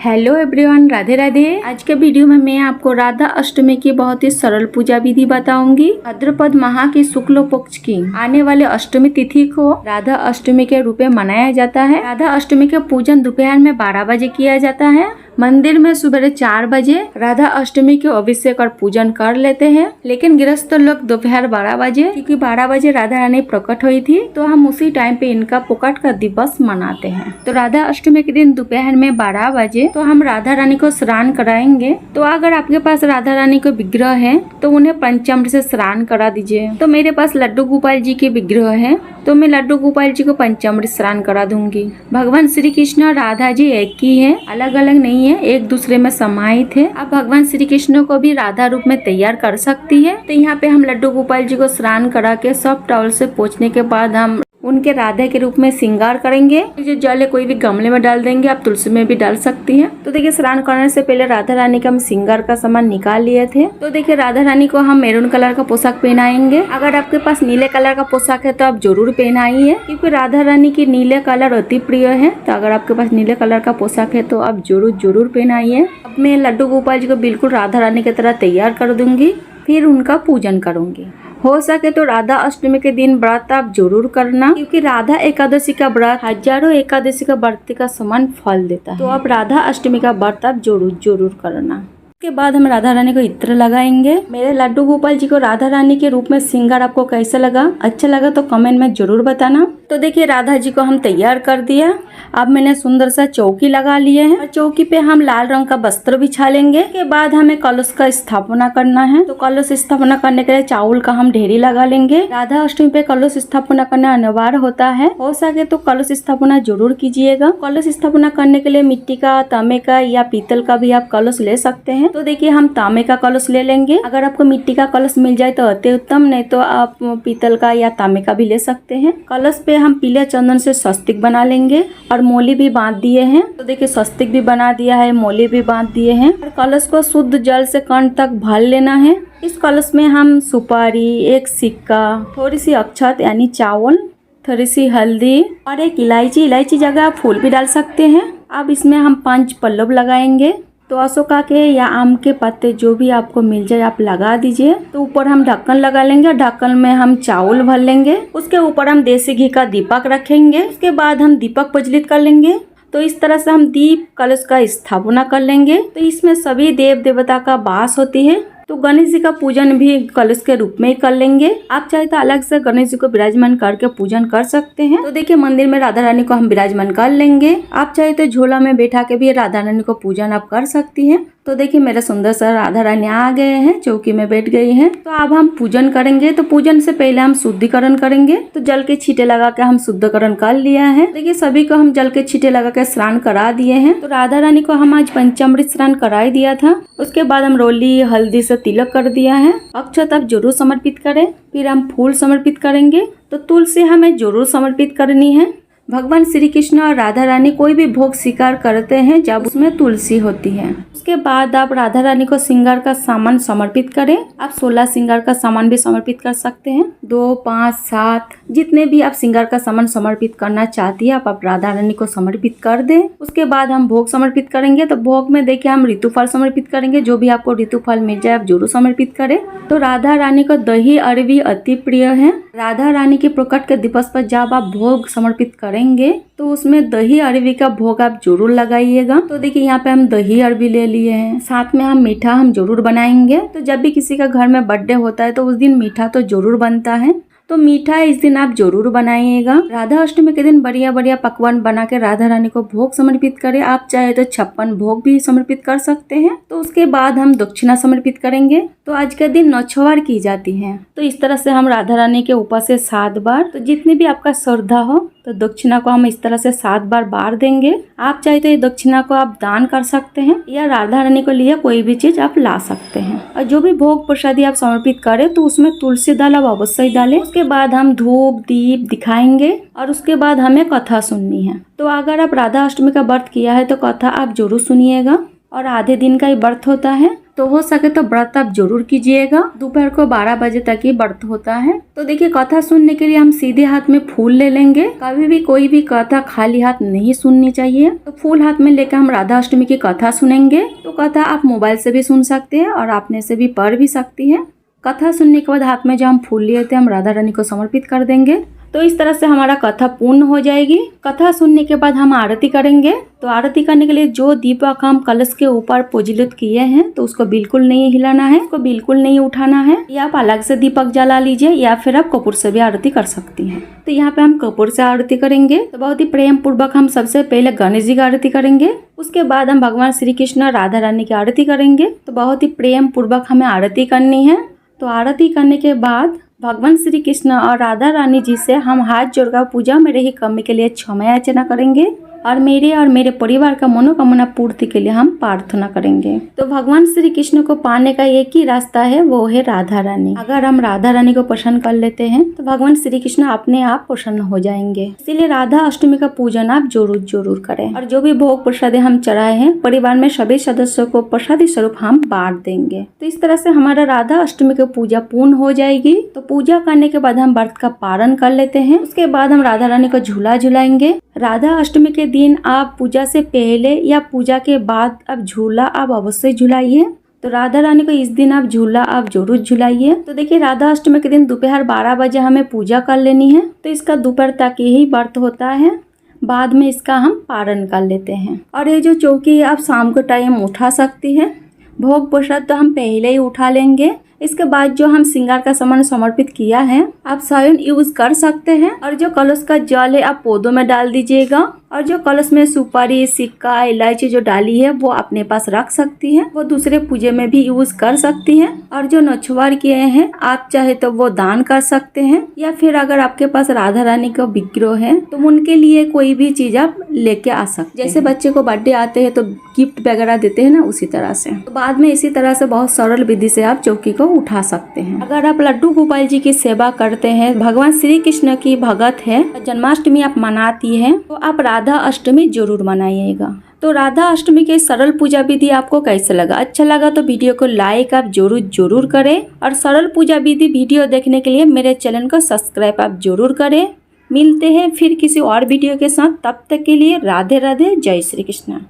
Hello everyone, Radhe Radhe. आज के video में मैं आपको राधा अष्टमी की बहुत ही सरल पूजा विधि बताऊंगी। भाद्रपद माह की शुक्ल पक्ष की आने वाले अष्टमी तिथि को राधा अष्टमी के रूप में मनाया जाता है। राधा अष्टमी के पूजन दोपहर में 12 बजे किया जाता है। मंदिर में सुबह 4 बजे राधा अष्टमी के अभिषेक और पूजन कर लेते हैं, लेकिन गृहस्थ लोग दोपहर 12 बजे, क्योंकि 12 बजे राधा रानी प्रकट हुई थी, तो हम उसी टाइम पे इनका प्रकट का दिवस मनाते हैं। तो राधा अष्टमी के दिन दोपहर में 12 बजे तो हम राधा रानी को स्नान कराएंगे। तो अगर आपके पास राधा रानी का विग्रह है तो उन्हें पंचामृत से स्नान करा दीजिए। तो मेरे पास लड्डू गोपाल जी के विग्रह है, तो मैं लड्डू गोपाल जी को पंचामृत स्नान करा दूंगी। भगवान श्री कृष्ण और राधा जी एक ही है, अलग अलग नहीं है, एक दूसरे में समाहित है। आप भगवान श्री कृष्ण को भी राधा रूप में तैयार कर सकती है। तो यहाँ पे हम लड्डू गोपाल जी को स्नान करा के सॉफ्ट टॉवल से पोंछने के बाद हम उनके राधे के रूप में श्रृंगार करेंगे। जो जल है कोई भी गमले में डाल देंगे, आप तुलसी में भी डाल सकती हैं। तो देखिए, स्नान करने से पहले राधा रानी का हम श्रृंगार का सामान निकाल लिए थे। तो देखिए, राधा रानी को हम मैरून कलर का पोशाक पहनाएंगे। अगर आपके पास नीले कलर का पोशाक है तो आप जरूर पहनाइए, क्योंकि राधा रानी की नीले कलर अति प्रिय है। तो अगर आपके पास नीले कलर का पोशाक है तो आप जरूर पहनाइए। अब मैं लड्डू गोपाल जी को बिल्कुल राधा रानी की तरह तैयार कर दूंगी, फिर उनका पूजन करूंगी। हो सके तो राधा अष्टमी के दिन व्रत आप जरूर करना, क्योंकि राधा एकादशी का व्रत हजारों एकादशी का व्रत का समान फल देता है। तो आप राधा अष्टमी का व्रत आप जरूर करना। के बाद हम राधा रानी को इत्र लगाएंगे। मेरे लड्डू गोपाल जी को राधा रानी के रूप में श्रृंगार आपको कैसा लगा? अच्छा लगा तो कमेंट में जरूर बताना। तो देखिए, राधा जी को हम तैयार कर दिया। अब मैंने सुंदर सा चौकी लगा लिए हैं और चौकी पे हम लाल रंग का वस्त्र बिछा लेंगे। के बाद हमें कलश का स्थापना करना है। तो कलश स्थापना करने के लिए चावल का हम ढेरी लगा लेंगे। राधा अष्टमी पे कलश स्थापना करना अनिवार्य होता है। हो सके तो कलश स्थापना जरूर कीजिएगा। कलश स्थापना करने के लिए मिट्टी का, तांबे का या पीतल का भी आप कलश ले सकते हैं। तो देखिए, हम तांबे का कलश ले लेंगे। अगर आपको मिट्टी का कलश मिल जाए तो अति उत्तम, नहीं तो आप पीतल का या तांबे का भी ले सकते हैं। कलश पे हम पीले चंदन से स्वस्तिक बना लेंगे और मौली भी बांध दिए हैं। तो देखिए, स्वस्तिक भी बना दिया है, मौली भी बांध दिए हैं। और कलश को शुद्ध जल से कंठ तक भर लेना है। इस कलश में हम सुपारी, एक सिक्का, थोड़ी सी अक्षत यानी चावल, थोड़ी सी हल्दी और एक इलायची जगह आप फूल भी डाल सकते हैं। अब इसमें हम 5 पल्लव लगाएंगे। तो अशोका के या आम के पत्ते जो भी आपको मिल जाए आप लगा दीजिए। तो ऊपर हम ढक्कन लगा लेंगे और ढक्कन में हम चावल भर लेंगे। उसके ऊपर हम देसी घी का दीपक रखेंगे। उसके बाद हम दीपक प्रज्वलित कर लेंगे। तो इस तरह से हम दीप कलश का स्थापना कर लेंगे। तो इसमें सभी देव देवता का वास होती है। तो गणेश जी का पूजन भी कलश के रूप में ही कर लेंगे। आप चाहे तो अलग से गणेश जी को विराजमान करके पूजन कर सकते हैं। तो देखिए, मंदिर में राधा रानी को हम विराजमान कर लेंगे। आप चाहे तो झोला में बैठा के भी राधा रानी को पूजन आप कर सकती हैं। तो देखिए, मेरा सुंदर सा राधा रानी आ गए हैं, चौकी में बैठ गई हैं। तो अब हम पूजन करेंगे। तो पूजन से पहले हम शुद्धिकरण करेंगे। तो जल के छींटे लगा के हम शुद्धिकरण कर लिया है। देखिए, सभी को हम जल के छींटे लगा के स्नान करा दिए हैं। तो राधा रानी को हम आज पंचामृत स्नान करा ही दिया था। उसके बाद हम रोली हल्दी से तिलक कर दिया है। अक्षत आप जरूर समर्पित करें। फिर हम फूल समर्पित करेंगे। तो तुलसी हमें जरूर समर्पित करनी है। भगवान श्री कृष्ण और राधा रानी कोई भी भोग स्वीकार करते हैं जब उसमें तुलसी होती है। उसके बाद आप राधा रानी को श्रृंगार का सामान समर्पित करें। आप 16 श्रृंगार का सामान भी समर्पित कर सकते हैं। 2, 5, 7 जितने भी आप श्रृंगार का सामान समर्पित करना चाहती है आप राधा रानी को समर्पित कर दें। उसके बाद हम भोग समर्पित करेंगे। तो भोग में देखिए, हम ऋतुफल समर्पित करेंगे। जो भी आपको ऋतुफल मिल जाए आप जरूर समर्पित करें। तो राधा रानी को दही अरवी अति प्रिय है। राधा रानी के प्रकट के दिवस पर जब आप भोग समर्पित करेंगे तो उसमें दही अरवी का भोग आप जरूर लगाइएगा। तो देखिए, यहाँ पे हम दही अरवी ले लिए हैं। साथ में हम मीठा हम जरूर बनाएंगे। तो जब भी किसी का घर में बर्थडे होता है तो उस दिन मीठा तो जरूर बनता है। तो मीठा इस दिन आप जरूर बनाइएगा। राधा अष्टमी के दिन बढ़िया पकवान बना के राधा रानी को भोग समर्पित करें। आप चाहे तो 56 भोग भी समर्पित कर सकते हैं। तो उसके बाद हम दक्षिणा समर्पित करेंगे। तो आज के दिन 9 बार की जाती है। तो इस तरह से हम राधा रानी के ऊपर से 7 बार, तो जितनी भी आपका श्रद्धा हो, तो दक्षिणा को हम इस तरह से 7 बार देंगे। आप चाहे तो ये दक्षिणा को आप दान कर सकते हैं या राधा रानी को लिए कोई भी चीज आप ला सकते हैं। और जो भी भोग प्रसादी आप समर्पित करें तो उसमें तुलसी दाल आप अवश्य डालें। उसके बाद हम धूप दीप दिखाएंगे और उसके बाद हमें कथा सुननी है। तो अगर आप राधा अष्टमी का व्रत किया है तो कथा आप जरूर सुनिएगा। और आधे दिन का ही व्रत होता है, तो हो सके तो व्रत आप जरूर कीजिएगा। दोपहर को 12 बजे तक ही व्रत होता है। तो देखिए, कथा सुनने के लिए हम सीधे हाथ में फूल ले लेंगे। कभी भी कोई भी कथा खाली हाथ नहीं सुननी चाहिए। तो फूल हाथ में लेकर हम राधा अष्टमी की कथा सुनेंगे। तो कथा आप मोबाइल से भी सुन सकते हैं और अपने से भी पढ़ भी सकती है। कथा सुनने के बाद हाथ में जो हम फूल लिए थे हम राधा रानी को समर्पित कर देंगे। तो इस तरह से हमारा कथा पूर्ण हो जाएगी। कथा सुनने के बाद हम आरती करेंगे। तो आरती करने के लिए जो दीपक हम कलश के ऊपर प्रज्वलित किए हैं तो उसको बिल्कुल नहीं हिलाना है, उसको बिल्कुल नहीं उठाना है। या आप अलग से दीपक जला लीजिए या फिर आप कपूर से भी आरती कर सकती हैं। तो यहाँ पे हम कपूर से आरती करेंगे। तो बहुत ही प्रेम पूर्वक हम सबसे पहले गणेश जी की आरती करेंगे। उसके बाद हम भगवान श्री कृष्ण राधा रानी की आरती करेंगे। तो बहुत ही प्रेम पूर्वक हमें आरती करनी है। तो आरती करने के बाद भगवान श्री कृष्ण और राधा रानी जी से हम हाथ जोड़कर पूजा में रही कमी के लिए क्षमा याचना करेंगे और मेरे परिवार का मनोकामना पूर्ति के लिए हम प्रार्थना करेंगे। तो भगवान श्री कृष्ण को पाने का एक ही रास्ता है, वो है राधा रानी। अगर हम राधा रानी को पसंद कर लेते हैं तो भगवान श्री कृष्ण अपने आप प्रसन्न हो जाएंगे। इसीलिए राधा अष्टमी का पूजन आप जरूर करें। और जो भी भोग प्रसाद हम चढ़ाए हैं परिवार में सभी सदस्यों को प्रसादी स्वरूप हम बांट देंगे। तो इस तरह से हमारा राधा अष्टमी की पूजा पूर्ण हो जाएगी। तो पूजा करने के बाद हम व्रत का पारण कर लेते हैं। उसके बाद हम राधा रानी को झूला झुलाएंगे। राधा अष्टमी के दिन आप पूजा से पहले या पूजा के बाद आप झूला आप अवश्य झुलाइए। तो राधा रानी को इस दिन आप झूला आप जरूर झुलाइए। तो देखिए, राधा अष्टमी के दिन दोपहर 12 बजे हमें पूजा कर लेनी है। तो इसका दोपहर तक ही व्रत होता है, बाद में इसका हम पारण कर लेते हैं। और ये जो चौकी आप शाम के टाइम उठा सकती है। भोग प्रसाद तो हम पहले ही उठा लेंगे। इसके बाद जो हम श्रृंगार का सामान समर्पित किया है आप स्वयं यूज कर सकते हैं। और जो कलश का जल है आप पौधों में डाल दीजिएगा। और जो कलश में सुपारी, सिक्का, इलायची जो डाली है वो अपने पास रख सकती है, वो दूसरे पूजे में भी यूज कर सकती है। और जो नछवार किए हैं आप चाहे तो वो दान कर सकते हैं, या फिर अगर आपके पास राधा रानी का विग्रह है तो उनके लिए कोई भी चीज आप लेके आ सकते हैं। जैसे बच्चे को बर्थडे आते हैं तो गिफ्ट वगैरह देते हैं ना, उसी तरह से। तो बाद में इसी तरह से बहुत सरल विधि से आप चौकी को उठा सकते हैं। अगर आप लड्डू गोपाल जी की सेवा करते हैं, भगवान श्री कृष्ण की भगत है, जन्माष्टमी आप मनाती है, तो आप राधा अष्टमी जरूर मनाइएगा। तो राधा अष्टमी के सरल पूजा विधि आपको कैसे लगा? अच्छा लगा तो वीडियो को लाइक आप जरूर करें। और सरल पूजा विधि वीडियो देखने के लिए मेरे चैनल को सब्सक्राइब आप जरूर करें। मिलते हैं फिर किसी और वीडियो के साथ, तब तक के लिए राधे राधे, जय श्री कृष्ण।